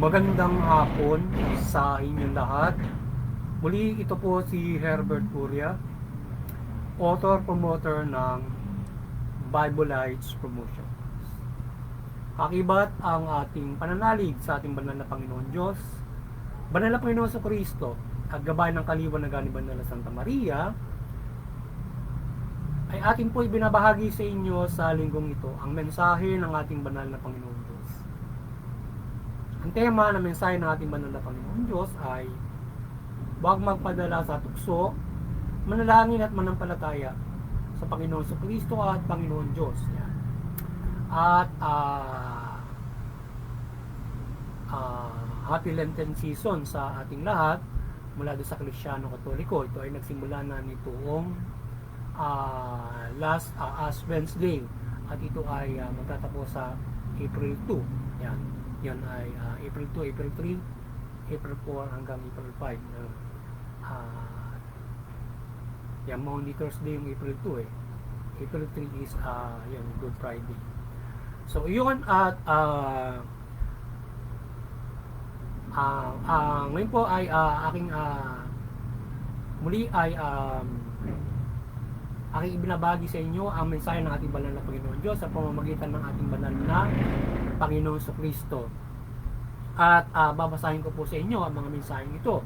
Magandang hapon sa inyong lahat. Muli ito po si Herbert Curia, author-promoter ng Bible Lights Promotion. Akibat ang ating pananalig sa ating banal na Panginoon Diyos, banal na Panginoon sa Kristo, at gabay ng kaliwanagan ni Banal na Santa Maria, ay atin po ibinabahagi sa inyo sa linggong ito ang mensahe ng ating banal na Panginoon Diyos. Ang tema ng mensahe ng ating banal na Panginoon Diyos ay huwag magpadala sa tukso, manalangin at manampalataya sa Panginoon sa Kristo at Panginoon Diyos. Yan. At happy Lenten season sa ating lahat mula doon sa Kristyano Katoliko. Ito ay nagsimula na nitong last Ash Wednesday at ito ay magtatapos sa April 2. Yan. Yan ay April 2, April 3, April 4 hanggang April 5. Yan, Maundy Thursday yung April 2 eh. April 3 is yan, Good Friday. So yun at ngayon po ay aking muli ay aking ibinabagi sa inyo ang mensahe ng ating banal na Panginoon Diyos sa pamamagitan ng ating banal na Panginoon sa Kristo. At babasahin ko po sa inyo ang mga mensaheng ito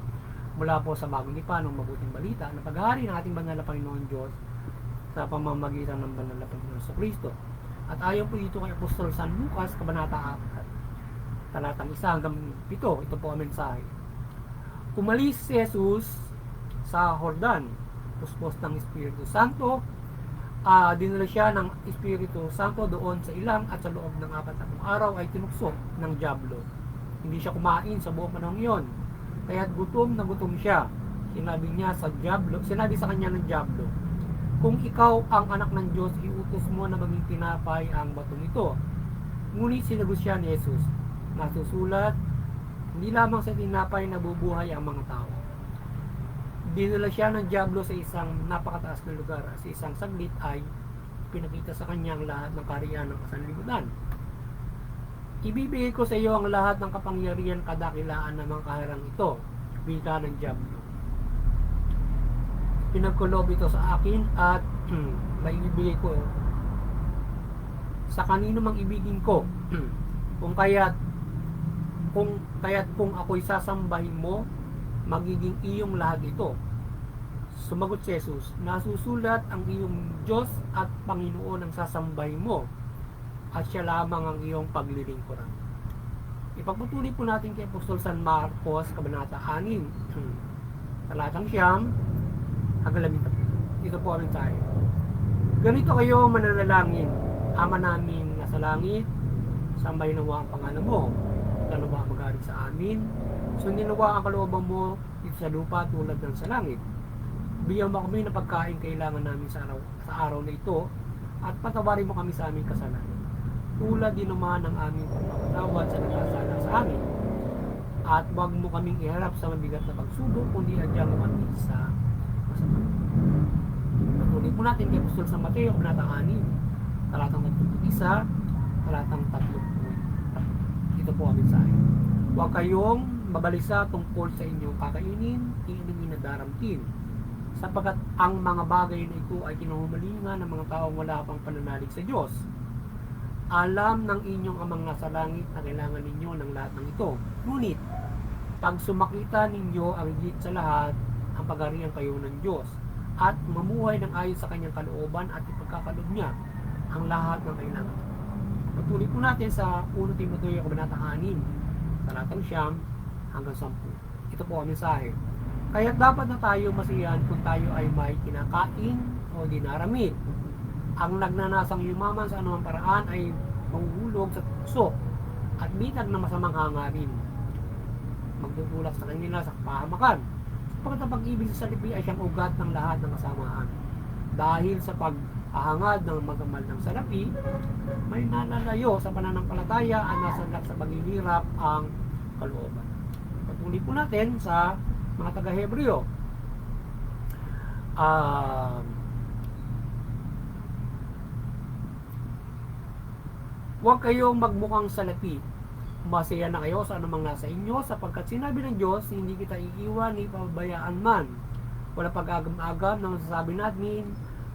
mula po sa Bagong Tipan ng Mabuting Balita na paghahari ng ating banal na Panginoon Diyos sa pamamagitan ng banal na Panginoon sa Kristo. At ayon po dito kay Apostol San Lucas, Kabanata 4, talatang 1 hanggang 7, ito po ang mensahe. Umalis si Jesus sa Jordan, puspos ng Espiritu Santo, dinala siya ng Espiritu Santo doon sa ilang at sa loob ng 40 araw ay tinukso ng dyablo. Hindi siya kumain sa buong panahon iyon, kaya't gutom na gutom siya. Sinabi sa kanya ng dyablo, kung ikaw ang anak ng Diyos, iutos mo na maging tinapay ang batong ito. Ngunit sinagot siya ni Jesus, nasusulat, hindi lamang sa tinapay nabubuhay ang mga tao. Dinala siya ng dyablo sa isang napakataas na lugar. Sa isang saglit ay pinakita sa kanya ang lahat ng kaharian ng sanlibutan. Ibibigay ko sa iyo ang lahat ng kapangyarihan kadakilaan ng mga kaharian ito, wika ng dyablo. Pinagkulob ito sa akin at maibibigay ko sa kanino mang ibigin ko. kung ako'y sasambahin mo, magiging iyong lahat ito. Sumagot si Jesus, nasusulat ang iyong Diyos at Panginoon ang sasambahin mo, at siya lamang ang iyong paglilingkuran. Ipagpatuloy po natin kay Apostol San Marcos, Kabanata 6, talatang 9 hanggang 10. Ito po ang mensahe. Ganito kayo mananalangin, Ama namin na sa langit, sambahin nawa ang pangalan mo, nawa mag-aari sa amin, sundin nawa ang kalooban mo dito sa lupa tulad ng sa langit. Bigyan mo kami ng pagkain kailangan namin sa araw na ito, at patawarin mo kami sa aming kasalanan, tulad din naman ng aming pagpapatawad sa nagkasala sa amin. At huwag mo kaming iharap sa mabigat na pagsubok, kundi adyan mo kami sa masama. Patuloy po natin kay Apostol San Mateo, Kabanata 6, talatang 31, talatang 30. Ito po ang mensahe. Huwag kayong mabalisa tungkol sa inyong kakainin, iinumin na daramtin, sapagkat ang mga bagay na ito ay kinuhumalingan ng mga taong wala pang pananalig sa Diyos. Alam ng inyong amang nasa langit na kailangan ninyo ng lahat ng ito. Ngunit, pag sumakita ninyo ang higit sa lahat, ang pagharian kayo ng Diyos, at mamuhay ng ayon sa kanyang kalooban at ipagkakalob niya ang lahat ng kailangan. Patuloy po natin sa 1 Timoteo, Kabanata 6, talatang 9 hanggang 10. Ito po ang mensahe. Kaya dapat na tayo masiyahan kung tayo ay may kinakain o dinaramid. Ang nagnanasang yumaman sa anumang paraan ay manghuhulog sa tukso at bitag na masamang hangarin. Magtutulak sa kanila sa pahamakan. Sapagkat ang pag-ibig sa salipi ay siyang ugat ng lahat ng kasamaan. Dahil sa pag-ahangad ng magamal ng salapi, may nalalayo sa pananampalataya at nasandak sa paghihirap ang kalooban. Patuloy po natin sa mga taga-Hebreo. Huwag kayong magmukhang salapi, masaya na kayo sa anumang nasa inyo, sapagkat sinabi ng Diyos, hindi kita iiwan ni pababayaan man. Wala pag-agam-agam na masasabi natin,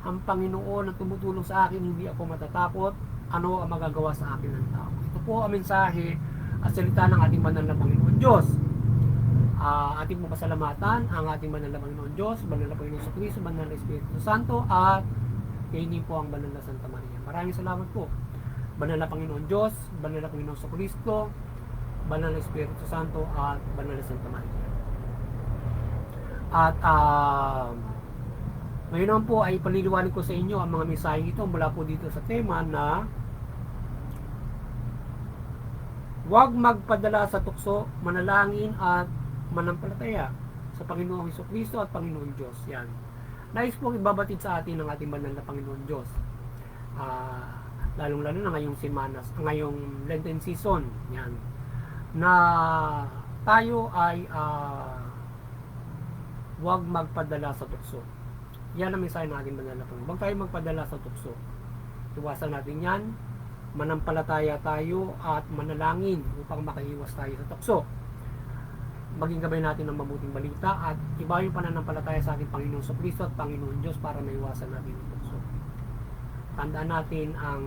ang Panginoon ang tumutulong sa akin, hindi ako matatakot, ano ang magagawa sa akin ng tao. Ito po ang mensahe at salita ng ating banal na Panginoon Diyos. Ating po pasalamatan ang ating banal na Panginoon Diyos, banal na Panginoon Kristo, banal na Espiritu Santo, at kainin po ang banal na Santa Maria. Maraming salamat po. Banal na Panginoon Diyos, banal na Panginoon Kristo, banal na Espiritu Santo, at banal na Santa Maria. At ngayon naman po ay paliliwanag ko sa inyo ang mga mensaheng ito mula po dito sa tema na huwag magpadala sa tukso, manalangin at manampalataya sa Panginoong Hesukristo at Panginoong Diyos. Yan. Nais pong ibabatid sa atin ng ating banal na Panginoon Diyos. Lalong-lalo na ngayong semanas, ngayong Lenten season. Yan. Na tayo ay huwag magpadala sa tukso. Yan ang mensahe ng ating banal na Panginoon. Huwag tayo magpadala sa tukso. Iwasan natin yan. Manampalataya tayo at manalangin upang makaiwas tayo sa tukso. Maging gabay natin ng mabuting balita at iba yung pananampalataya sa ating Panginoong Kristo at Panginoon Diyos para maiwasan natin ang tukso. Tandaan natin ang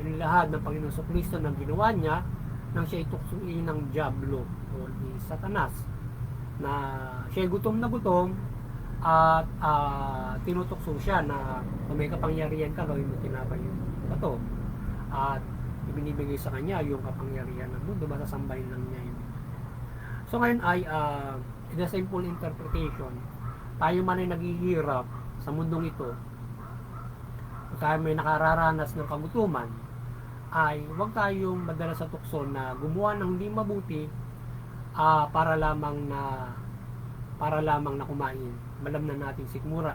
inilahad ng Panginoong Kristo na ginawa niya nang siya ituksuin ng Diablo o ni Satanas, na siya gutom na gutom at tinutukso siya na kung may kapangyarihan ka, gawin mo tinapay yung bato, at ibinibigay sa kanya yung kapangyarihan ng mundo, basta sambahin lang niya yun. So ngayon ay in a simple interpretation, tayo man ay naghihirap sa mundong ito, tayo may nakararanas ng kagutuman, ay huwag tayong madala sa tukso na gumawa ng hindi mabuti para lamang na kumain. Malam na natin sikmura.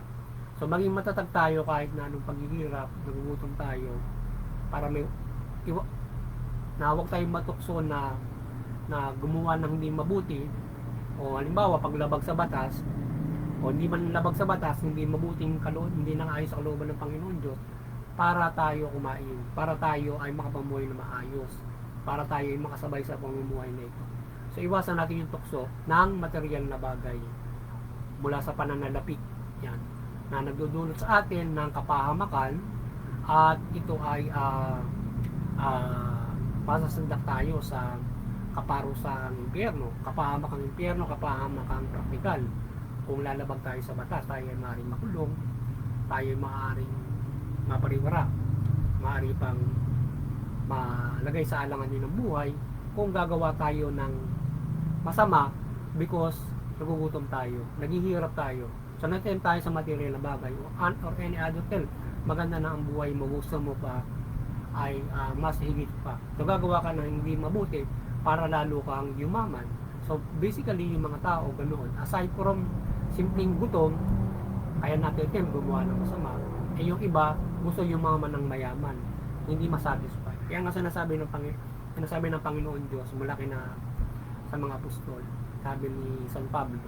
So maging matatag tayo kahit na anong paghihirap, nagugutom tayo, para may na huwag tayong matukso na gumawa ng hindi mabuti, o halimbawa paglabag sa batas, o hindi man labag sa batas, hindi mabuting hindi nang ayos sa kalooban ng Panginoon Diyos, para tayo kumain, para tayo ay makapamuhay na maayos, para tayo ay makasabay sa pamumuhay na ito. So iwasan natin yung tukso ng material na bagay mula sa pananalapit yan, na nagdudulot sa atin ng kapahamakan, at ito ay masasandak tayo sa kaparusang impyerno, kapahamakang impyerno, kapahamakang praktikal. Kung lalabag tayo sa batas, tayo ay maaaring makulong, tayo ay maaaring mapariwara, maaari pang malagay sa alangan din ng buhay kung gagawa tayo ng masama because nagugutom tayo, naghihirap tayo. So natin tayo sa material na bagay or any other thing. Maganda na ang buhay mo, gusto mo pa ay mas higit pa. So gagawa ka ng hindi mabuti para lalo kang yumaman. So basically yung mga tao ganoon, aside from simpleng gutom, kaya natin gumawa ng masama, yung iba gusto yumaman ng mayaman, hindi masatisfy. Kaya nga sinasabi ng Panginoon Diyos mula kina sa mga apostol, sabi ni San Pablo,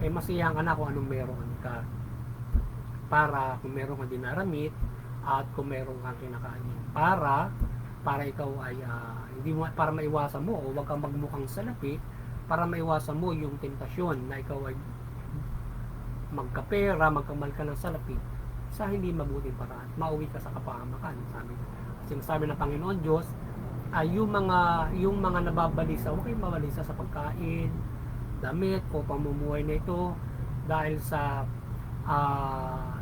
masiyahan ka na kung anong meron ka, para kung meron kang dinaramit at kung meron kang kinakain, para ikaw ay hindi mo, para maiwasan mo o wag kang magmukhang salapi, para maiwasan mo yung tentasyon na ikaw ay magkapera, magkamal ka ng salapi sa hindi mabuting paraan, mauwi ka sa kapahamakan. Sinasabi ng Panginoon Diyos ay yung mga nababalisa, huwag kayong mabalisa sa pagkain, damit o pamumuhay na ito, dahil sa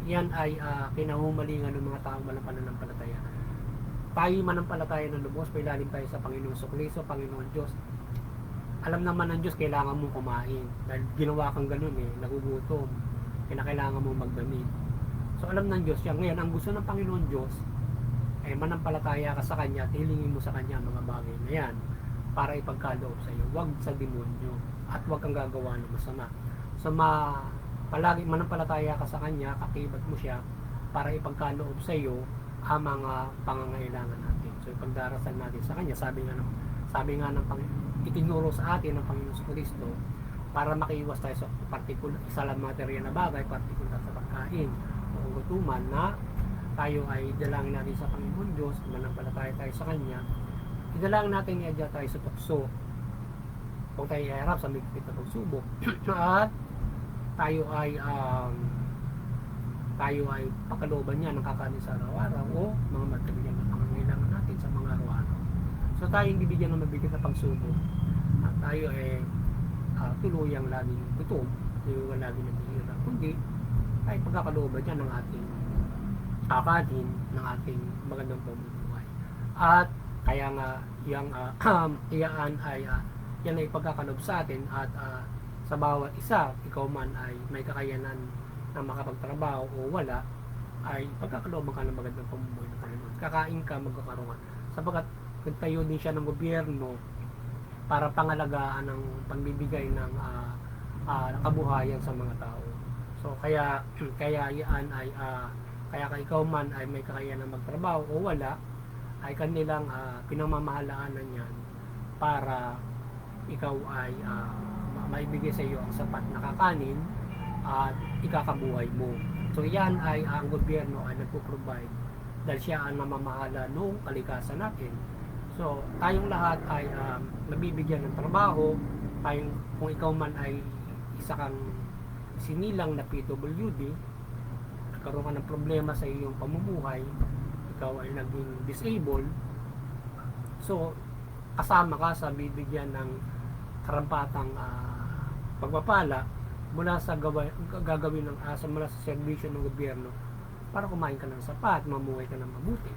yan ay kinahumalingan ng mga taong walang pananampalataya. Tayo manampalataya ng lubos, pailalim tayo sa Panginoong Kristo, Panginoon Diyos. Alam naman ng Diyos kailangan mong kumain, dahil ginawa kang ganun nagugutom, kailangan mong magdamit. So alam ng Diyos yan. Ngayon ang gusto ng Panginoon Diyos ay manampalataya ka sa Kanya at hilingin mo sa Kanya mga bagay na yan para ipagkaloob sa iyo, huwag sa demonyo, at huwag kang gagawa ng masama. So palagi manampalataya ka sa Kanya, kakibat mo siya para ipagkaloob sa iyo ang mga pangangailangan natin. So ipagdarasal natin sa Kanya, sabi nga ng itinuro sa atin ng Panginoon Kristo, para makiiwas tayo sa particular, isa lang material na bagay, particular sa pagkain o gutuman, na tayo ay dalangin natin sa Panginoon Diyos, manampalataya tayo sa Kanya, idalangin natin iadya tayo sa tukso kung tayo iharap sa migpit na pagsubok at tayo ay pakalooban niya ng kakanin sa araw-araw o mga magkabigyan ng pangangailangan natin sa mga araw-araw. So tayo hindi bigyan ng mabigat na pagsubok at tayo ay tuluyang laging gutom, tuluyang laging naghihirap, kundi ay pagkakalooban niya ng ating kakanin, ng ating magandang pamumuhay. At kaya nga yan ay pagkakaloob sa atin at sa bawat isa, ikaw man ay may kakayanan na makapagtrabaho o wala, ay pagkakalooban ka ng magandang pamumuhay ng Panginoon. Kakain ka, magkakaroon. Sapagkat nagtayo din siya ng gobyerno para pangalagaan ng pagbibigay ng kabuhayan sa mga tao. So kaya yan ay kaya ikaw man ay may kakayanan magtrabaho o wala, ay kanilang pinamamahalaanan yan para ikaw ay maibigay sa iyo ang sapat na kakanin at ikakabuhay mo. So yan ay ang gobyerno ay nagpo-provide dahil siya ang namamahala noong kalikasan natin. So tayong lahat ay mabibigyan ng trabaho. Kung ikaw man ay isa kang sinilang na PWD, nagkaroon ka ng problema sa iyong pamumuhay, ikaw ay naging disabled, so kasama ka sa bibigyan ng karampatang pagpapala mula sa gagawin ng mula sa serbisyo ng gobyerno para kumain ka ng sapat, mamuhay ka ng mabuti.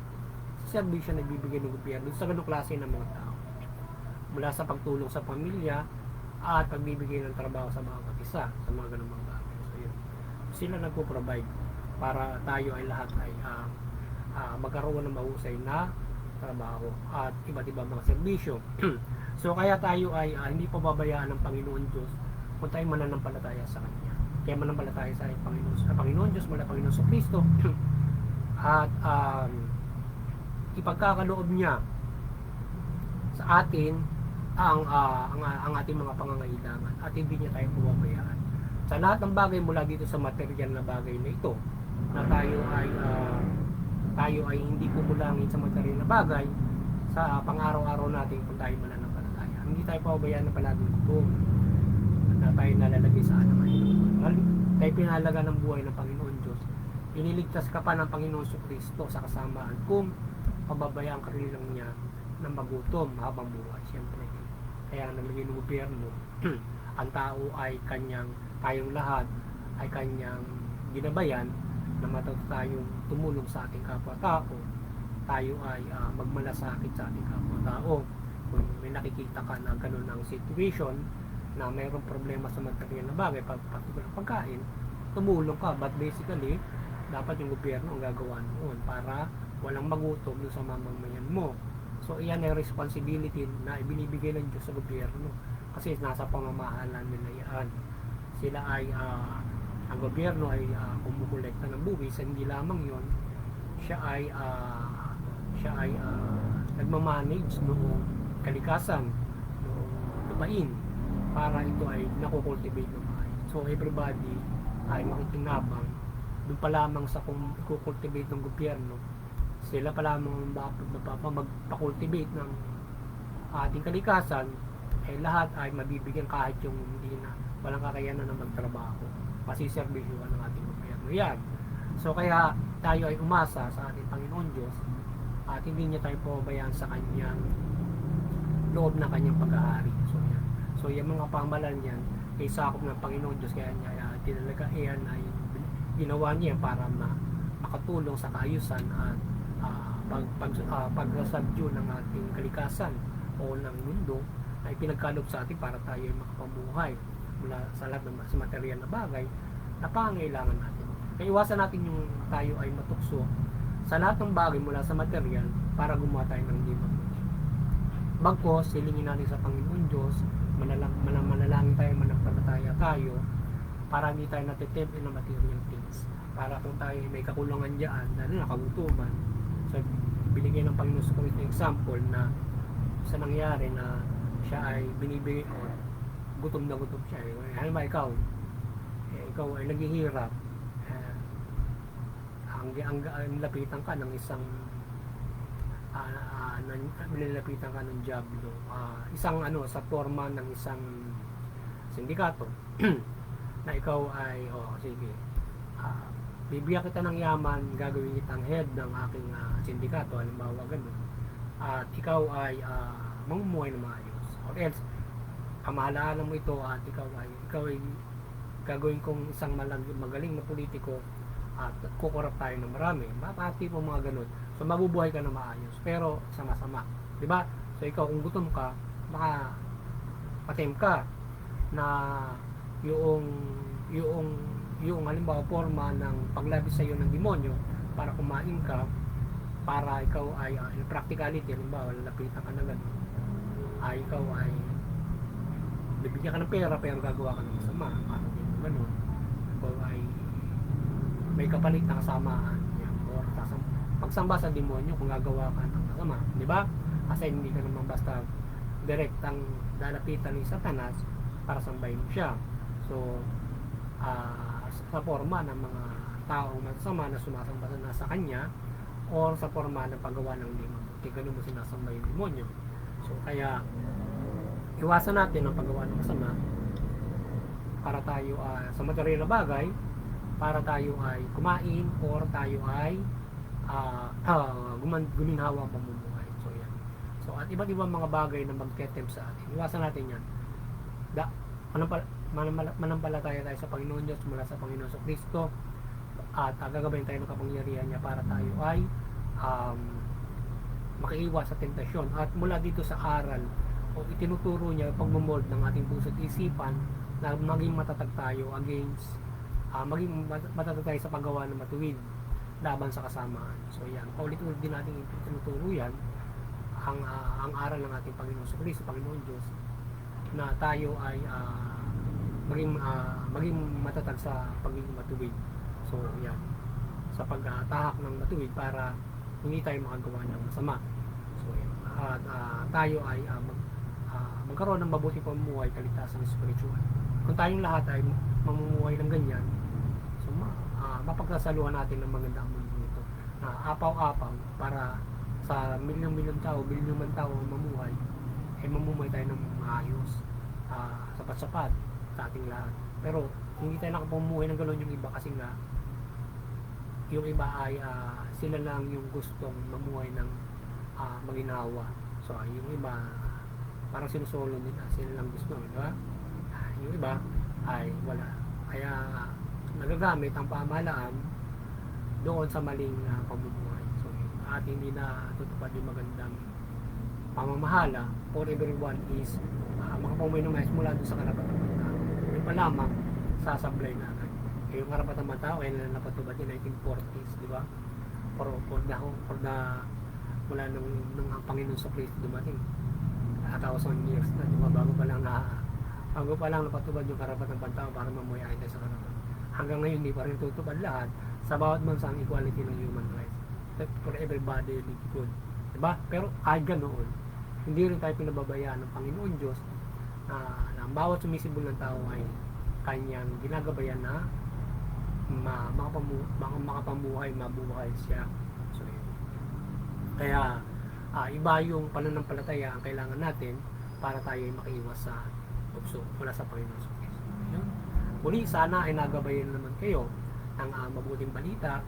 Sa serbisyo na bibigyan ng gobyerno sa ganung klase ng mga tao, mula sa pagtulong sa pamilya at pagbibigay ng trabaho sa bawat isa, sa mga ganung mga bagay. So yun, sila nagpo-provide para tayo ay lahat ay magkaroon ng mahusay na trabaho at iba't ibang mga serbisyo. So kaya tayo ay hindi pababayaan ng Panginoon Diyos kung tayo mananampalataya sa Kanya. Kaya mananampalataya sa Panginoon Diyos, mula Panginoon sa Kristo at ipagkakaloob niya sa atin ang ating mga pangangailangan at hindi niya tayo pababayaan. Sa lahat ng bagay mula dito sa material na bagay na ito, na tayo ay hindi kumulangin sa material na bagay sa pang-araw-araw natin kung tayo mananampalataya. Hindi tayo pababayaan na palaging gutom na tayo nalalagay sa anak ng Panginoon. Tayo pinahalaga ng buhay ng Panginoon Diyos. Iniligtas ka pa ng Panginoon sa Kristo sa kasamaan kung pababayaan ka rin lang niya na magutom habang buhay. Siyempre, kaya nalagay ng gobyerno, ang tao ay tayong lahat ay kanyang ginabayan na matuto tayong tumulong sa ating kapwa-tao. Tayo ay magmalasakit sa ating kapwa-tao. Kung may nakikita ka na ganun ang situation, na mayroong problema sa material na bagay, particular pagkain, tumulong ka. But basically, dapat yung gobyerno ang gagawa noon para walang magutom doon sa mamamayan mo. So, iyan ay responsibility na ibinibigay ng Diyos sa gobyerno kasi nasa pamamahalan nila yan. Sila ay ang gobyerno ay kumukolekta ng buwis, hindi lamang yon, siya ay nagmamanage noong kalikasan, noong lupain, para ito ay nakukultivate ng maayos. So everybody ay makikinabang doon pa lamang sa kung kukultivate ng gobyerno, sila pa lamang magpakultivate ng ating kalikasan, lahat ay mabibigyan kahit yung hindi na walang kakayanan na magtrabaho, pasiserbisyuhan ng ating gobyerno yan. So kaya tayo ay umasa sa ating Panginoon Diyos at hindi niya tayo pababayaan sa kanyang loob na kanyang pag-aari. So yung mga pamalan yan ay sakop ng Panginoon Diyos, kaya niya tinalaga yan ay ginawa niya para makatulong sa kaayusan at pag-subdue ng ating kalikasan o ng mundo ay pinagkaloob sa atin para tayo ay makapamuhay mula sa lahat ng sa material na bagay na pangangailangan natin. Kaya iwasan natin yung tayo ay matukso sa lahat ng bagay mula sa material para gumawa tayo ng hindi mabuti. Bagkos, silingin natin sa Panginoon Diyos, manalangin tayo, manampalataya tayo para hindi tayo natitempt ng material things. Para kung tayo may kakulangan dyan, lalo na kagutuman, so binigay ng Panginoon sa Kristo example na sa nangyari na siya ay binibigay o gutom na gutom siya. Halimbawa ikaw ay naghihirap, nilapitan ka ng isang nilapitan ka ng Diablo, isang sa forma ng isang sindikato na ikaw ay sige, bibigyan kita ng yaman, gagawin kitang head ng aking sindikato, halimbawa ganun, at ikaw ay mamumuhay na maayos, or else pamahalaan mo ito at ikaw ay gagawin kong isang magaling na politiko at kukurap tayo ng marami, mapati po mga ganun. So mabubuhay ka na maayos pero sama-sama, di ba? So ikaw kung gutom ka, baka patim ka na yung halimbawa forma ng paglabis sa iyo ng demonyo para kumain ka, para ikaw ay in practicality, halimbawa lalapitan ka na gano'n, ikaw ay bibigyan ka ng pera pero gagawa ka ng masama, parang gano'n, ikaw ay may kapalit na kasamaan, or pagsamba sa demonyo kung gagawa ka ng masama, di ba? Kasi hindi ka naman basta direktang lalapitan ni Satanas para sambahin mo siya. So sa forma ng mga taong masama na sumasamba na sa kanya, or sa forma ng paggawa ng demonyo, ganun mo sinasamba yung demonyo. So kaya iwasan natin ang paggawa ng masama para tayo sa material na bagay, para tayo ay kumain or tayo ay guminhawa ang pamumuhay. So yan. So at iba't ibang mga bagay na magtetempt sa atin, iwasan natin yan. Manampalataya tayo sa Panginoon Diyos, mula sa Panginoon sa Kristo, at gagabayin tayo ng kapangyarihan niya para tayo ay makiiwas sa tentasyon. At mula dito sa aral o itinuturo niya pagmumold ng ating puso at isipan na maging matatag tayo against maging matatag tayo sa paggawa ng matuwid laban sa kasamaan. So yan, paulit-ulit din natin itinuturo yan, ang aral ng ating Panginoon sa Kristo, Panginoon Diyos, na tayo ay maging matatag sa pagiging matuwid. So yan, sa pagtahak ng matuwid para hindi tayo makagawa ng masama. So yan, at tayo ay magkaroon ng mabuting pamumuhay, kaligtasang spiritual. Kung tayong lahat ay mamumuhay ng ganyan, so mapagsasaluhan natin ng magandang mundo nito na apaw-apaw para sa milyong-milyong tao, bilyong tao mamuhay, ay mamumuhay tayo ng maayos, sapat-sapat sa ating lahat. Pero hindi tayo nakapumuhay ng gano'n yung iba, kasi nga yung iba ay sila lang yung gustong mamuhay ng maginawa. So yung iba parang sinusolo nila, sila lang gusto, di ba? Yung iba ay wala, kaya nagagamit ang pamahalaan doon sa maling pamumuhay. So at hindi na tutupad yung magandang pamamahala for everyone is makapumuhay ng mais mula doon sa karapatan ng tao. Yung pa lamang sasablay na agad. Yung karapatan ng tao ay napatubad yung 1940s, di ba? For mula nung ang Panginoon sa Kristo dumating, 1,000 years na, di ba? Bago pa lang napatubad yung karapatan ng tao para mamuhay ayon sa karapatan. Hanggang ngayon hindi pa rin tutupad lahat sa bawat bansa ang equality ng human rights. For everybody live good, di ba? Pero kahit ganoon, hindi rin tayo pinababayaan ng Panginoon Diyos na ang bawat sumisibol ng tao ay kanyang ginagabayan na makapamuhay, mabuhay siya. So, kaya iba yung pananampalataya ang kailangan natin para tayo ay makaiwas sa tukso mula sa Panginoon sa Kristo. Muli, sana ay nagabayan naman kayo ng mabuting balita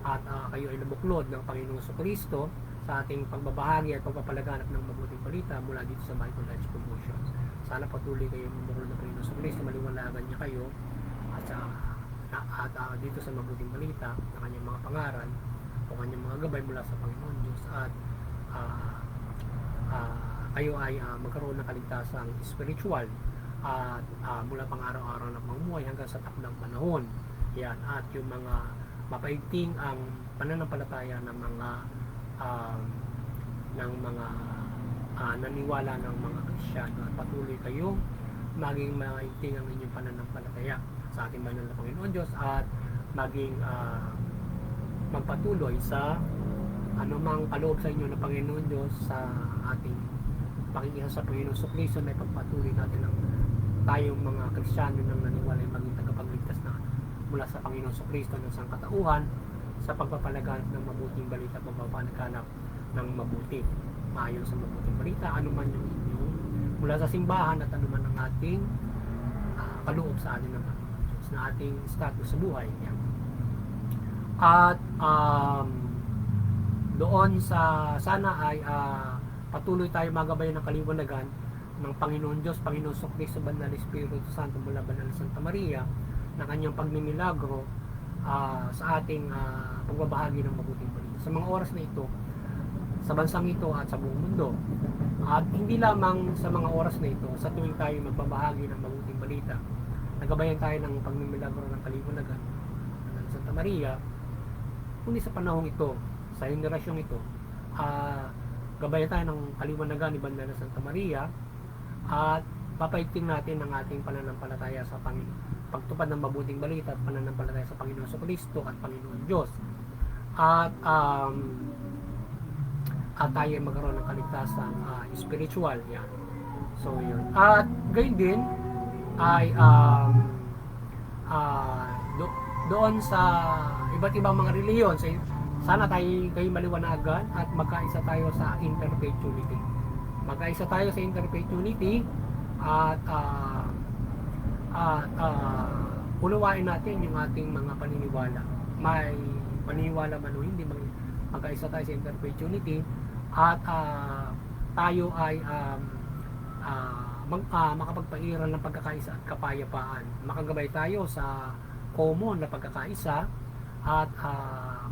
at kayo ay nabuklod ng Panginoon sa Kristo sa ating pagbabahagi at pagpapalaganap ng mabuting balita mula dito sa Bible Life Promotions. Sana patuloy kayo mabuklod ng Panginoon sa Kristo, maliwanagan niya kayo at dito sa mabuting balita ng kanyang mga pangaral o kanyang mga gabay mula sa Panginoon Diyos, at kayo ay magkaroon ng kaligtasang spiritual at mula pang araw-araw na pamumuhay hanggang sa takdang panahon. Yan, at yung mga mapaigting ang pananampalataya ng mga naniwala ng mga Kristiyano, at patuloy kayong maging maigting ang inyong pananampalataya sa ating banal na Panginoon Diyos, at maging magpatuloy sa anumang kaloob sa inyo ng Panginoon Diyos sa ating pakikisa sa Panginoon sa Kristo, na ipagpatuloy natin ang tayong mga Kristiyano ng naniwala ay maging tagapagligtas na mula sa Panginoon sa Kristo ng sangkatauhan sa pagpapalaganap ng mabuting balita, pagpapalaganap ng mabuti, maayon sa mabuting balita, anuman yung inyong mula sa simbahan at anuman ang ating kaloob sa atin ng Diyos, na ating status sa buhay. Yan. At doon sa sana ay patuloy tayo magabayan ng kaliwanagan ng Panginoon Diyos, Panginoon Kristo, Banal Espiritu Santo mula Banal Santa Maria, na kanyang pagmimilagro sa ating pagbabahagi ng mabuting balita sa mga oras na ito, sa bansang ito at sa buong mundo. At hindi lamang sa mga oras na ito, sa tuwing tayo magbabahagi ng mabuting balita, nagabayan tayo ng pagmimilagro ng kaliwanagan ng Santa Maria, kundi sa panahong ito, sa henerasyong ito, gabayan tayo ng kaliwanagan ni Banal na Santa Maria, at papaigting natin ang ating pananampalataya sa pagtupad ng mabuting balita at pananampalataya sa Panginoon Kristo at Panginoon Diyos. At tayo ay magkaroon ng kaligtasan spiritual. Yan. So yun. At gayon din ay doon sa iba't ibang mga reliyon, sana tayo maliwanagan at magkaisa tayo sa interfaith unity. Magkaisa tayo sa interfaith unity at unawain natin yung ating mga paniniwala. May paniniwala man o hindi, magkaisa tayo sa interfaith unity at tayo ay makapagpairal ng pagkakaisa at kapayapaan. Makagabay tayo sa common na pagkakaisa at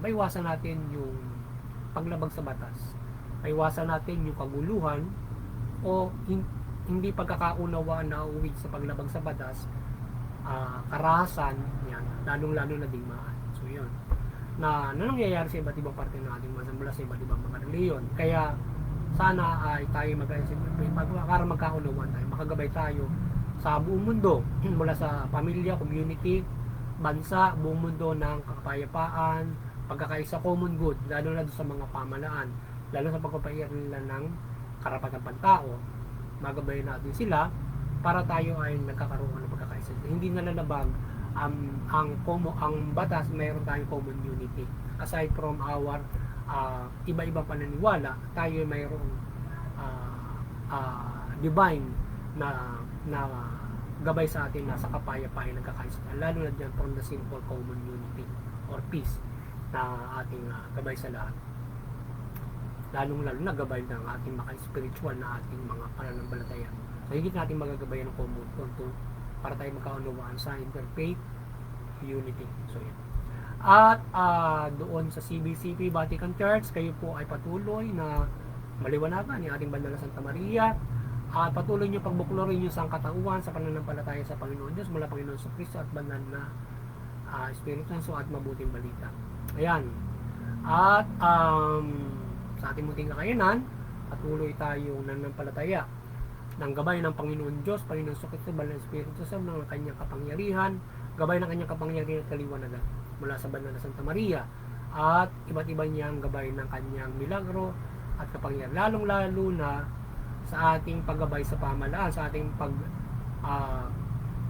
maiwasan natin yung paglabag sa batas. Maiwasan natin yung kaguluhan o hindi pagkakaunawaan na uwid sa paglabag sa batas, karahasan, yan, lalong-lalo na digmaan. So yun, na nangyayari sa iba't ibang parte ng ating bansa mula sa iba't ibang mga reliyon. Kaya sana ay tayo para magkaunawaan tayo, makagabay tayo sa buong mundo, mula sa pamilya, community, bansa, buong mundo ng kapayapaan, pagkakaisa, common good, lalo na sa mga pamalaan, lalo sa pagpapairal ng karapatan pantao. Magabayan natin sila para tayo ay nagkakaroon ng pagkakaisa. Hindi nalalabag ang batas, mayroon tayong common unity. Aside from our iba-ibang pananiwala, tayo ay mayroong divine na gabay sa atin na sa kapayapaan nagkakaisa. Lalo na dyan from the simple common unity or peace na ating gabay sa lahat. Lalong-lalo na gabay ng ating maka-spiritual na ating mga pananampalataya. So, higit natin magagabayan ng common to para tayo magkaunawaan sa interfaith unity. So, yan. At doon sa CBCP Vatican Church, kayo po ay patuloy na maliwanagan ni ating Banal na Santa Maria at patuloy nyo pagbuklorin nyo sa katauhan sa pananampalataya sa Panginoon Diyos mula Panginoon sa Kristo at Banal na Espiritu Santo at mabuting balita. Ayan. At sa ating munting kakayanan, patuloy tayong nananampalataya ng gabay ng Panginoon Diyos, Panginoon sa Kristo, Banal na Espiritu Santo, ng kanyang kapangyarihan, gabay ng kanyang kapangyarihan at kaliwanagan mula sa Banal na Santa Maria, at iba't iba niyang gabay ng kanyang milagro at kapangyarihan, lalong-lalo na sa ating paggabay sa pamahalaan, sa ating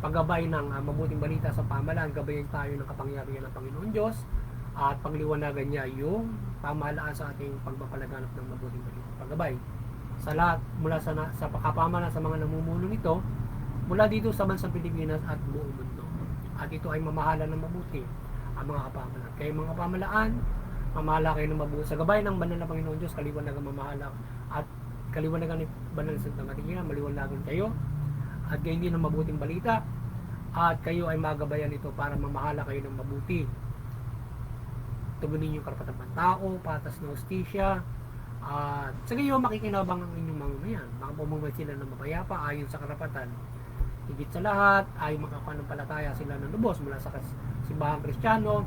paggabay ng mabuting balita sa pamahalaan. Gabayan tayo ng kapangyarihan ng Panginoon Diyos at pagliwanagan niya yung pamahalaan sa ating pagpapalaganap ng mabuting balita. Paggabay sa lahat, mula sa kapamahalaan sa mga namumuno nito, mula dito sa bansang Pilipinas at buong mundo. At ito ay mamahala ng mabuti ang mga kapamahalaan. Kaya mga kapamahalaan, mamahala kayo ng mabuti sa gabay ng banal na Panginoon Diyos, kaliwanagan mamahala at kaliwanagan ni Banal na Santa Maria, maliwanagan kayo at gayon din ng mabuting balita at kayo ay magabayan ito para mamahala kayo ng mabuti. Tugunin yung karapatan ng tao, patas na hustisya, at sa gayon makikinabang ang inyong mamamayan. Makapamumuhay sila ng mapayapa ayon sa karapatan. Higit sa lahat ay makapanampalataya sila ng lubos mula sa simbahang Kristiyano,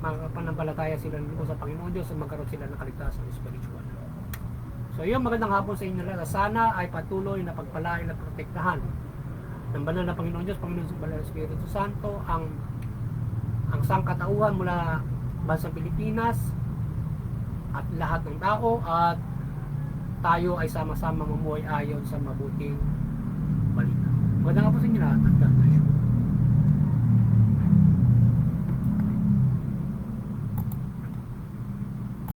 makapanampalataya sila ng lubos sa Panginoon Diyos at magkaroon sila ng kaligtasan spiritual. So yun, magandang hapon sa inyo lahat. Sana ay patuloy na pagpalain at protektahan ng banal na Panginoon Diyos, Panginoon sa Banal na Espiritu Santo, ang sangkatauhan mula bansang Pilipinas at lahat ng tao, at tayo ay sama-sama mamuhay ayon sa mabuting balita. Magandang hapon sa inyo lahat.